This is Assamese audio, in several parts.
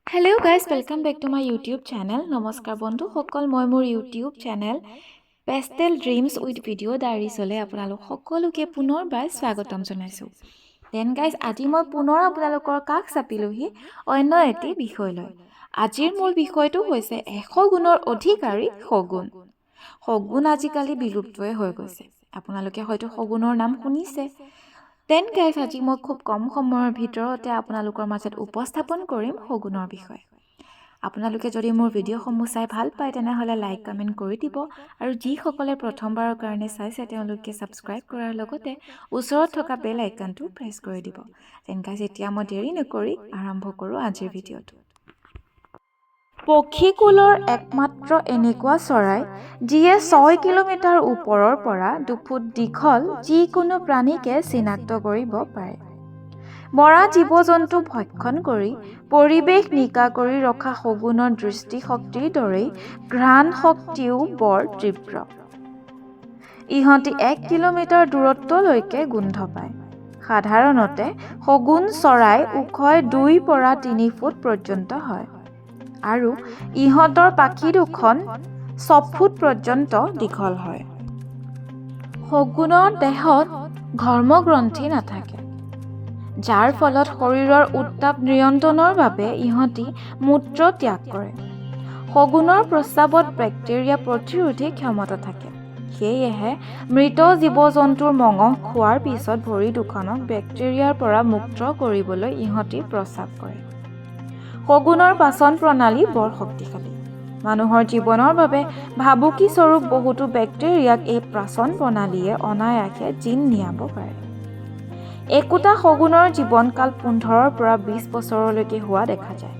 Hello guys, welcome back to my YouTube channel. নমস্কাৰ বন্ধু সকল, মই মোৰ YouTube channel Pastel Dreams with Video Diaries লৈ আপোনালোক সকলোকে পুনৰবাৰ স্বাগতম জনাইছো। Then guys, আজি মই পুনৰ আপোনালোকৰ কাষ চাপিলোহি অন্য এটি বিষয় লৈ। আজিৰ মূল বিষয়টো হৈছে 100 গুণৰ অধিকাৰী শগুন। শগুন আজিকালি বিলুপ্তই হৈ গৈছে। আপোনালোকে হয়তো শগুনৰ নাম শুনিছে। Then guys, আজি মই খুব কম সময়ৰ ভিতৰতে আপোনালোকৰ মাজত উপস্থাপন কৰিম শগুনৰ বিষয়ে। আপোনালোকে যদি মোৰ ভিডিঅ'সমূহ চাই ভাল পায় তেনেহলে লাইক কমেন্ট কৰি দিব আৰু যিসকলে প্ৰথমবাৰৰ কাৰণে চাইছে তেওঁলোকে সাবস্ক্ৰাইব কৰাৰ লগতে ওচৰত থকা বেল আইকনটো প্ৰেছ কৰি দিব। Then guys, এতিয়া মই দেৰি নকৰি আৰম্ভ কৰো আজিৰ ভিডিঅ'টো। পক্ষীকুলৰ একমাত্ৰ এনেকুৱা চৰাই যিয়ে 6 কিলোমিটাৰ ওপৰৰ পৰা 2 ফুট দীঘল যিকোনো প্ৰাণীকে চিনাক্ত কৰিব পাৰে। মৰা জীৱ-জন্তু ভক্ষণ কৰি পৰিৱেশ নিকা কৰি ৰখা শগুনৰ দৃষ্টিশক্তিৰ দৰেই ঘ্ৰাণ শক্তিও বৰ তীব্ৰ। ইহঁতি 1 কিলোমিটাৰ দূৰত্বলৈকে গোন্ধ পায়। সাধাৰণতে শগুন চৰাই ওখই 2 পৰা 3 ফুট পৰ্যন্ত হয় আৰু ইহঁতৰ পাখি দুখন 6 ফুট পৰ্যন্ত দীঘল হয়। শগুনৰ দেহত ঘৰ্মগ্ৰন্থি নাথাকে, যাৰ ফলত শৰীৰৰ উত্তাপ নিয়ন্ত্ৰণৰ বাবে ইহঁতি মূত্ৰ ত্যাগ কৰে। শগুনৰ প্ৰস্ৰাৱত বেক্টেৰিয়া প্ৰতিৰোধী ক্ষমতা থাকে। সেয়েহে মৃত জীৱ-জন্তুৰ মঙহ খোৱাৰ পিছত ভৰি দুখনক বেক্টেৰিয়াৰ পৰা মুক্ত কৰিবলৈ ইহঁতি প্ৰস্ৰাৱ কৰে। শগুনৰ পাচন প্ৰণালী বৰ শক্তিশালী। মানুহৰ জীৱনৰ বাবে ভাবুকি স্বৰূপ বহুতো বেক্টেৰিয়াক এই পাচন প্ৰণালীয়ে অনায়াসে জিন নিয়াব পাৰে। একোটা শগুনৰ জীৱনকাল 15 পৰা 20 বছৰলৈকে হোৱা দেখা যায়।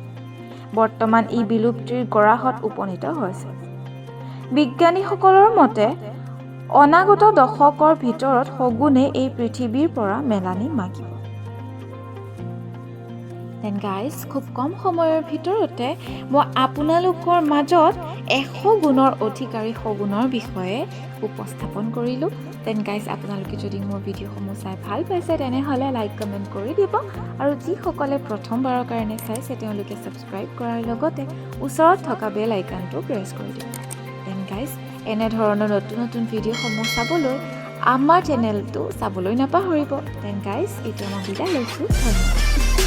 বৰ্তমান ই বিলুপ্তিৰ গৰাহত উপনীত হৈছে। বিজ্ঞানীসকলৰ মতে অনাগত দশকৰ ভিতৰত শগুনে এই পৃথিৱীৰ পৰা মেলানি মাগিব। Then guys, খুব কম সময়ৰ ভিতৰতে মই আপোনালোকৰ মাজত 100 গুণৰ অধিকাৰী শগুনৰ বিষয়ে উপস্থাপন কৰিলোঁ। Then guys, আপোনালোকে যদি মোৰ ভিডিঅ'সমূহ চাই ভাল পাইছে তেনেহলে লাইক কমেন্ট কৰি দিব আৰু যিসকলে প্ৰথমবাৰৰ কাৰণে চাইছে তেওঁলোকে সাবস্ক্ৰাইব কৰাৰ লগতে ওচৰত থকা বেল আইকনটো প্ৰেছ কৰি দিব। Then guys, এনে ধৰণৰ নতুন নতুন ভিডিঅ'সমূহ চাবলৈ আমাৰ চেনেলটো চাবলৈ নাপাহৰিব। Then guys, এতিয়া মই বিদায় লৈছোঁ। ধন্যবাদ।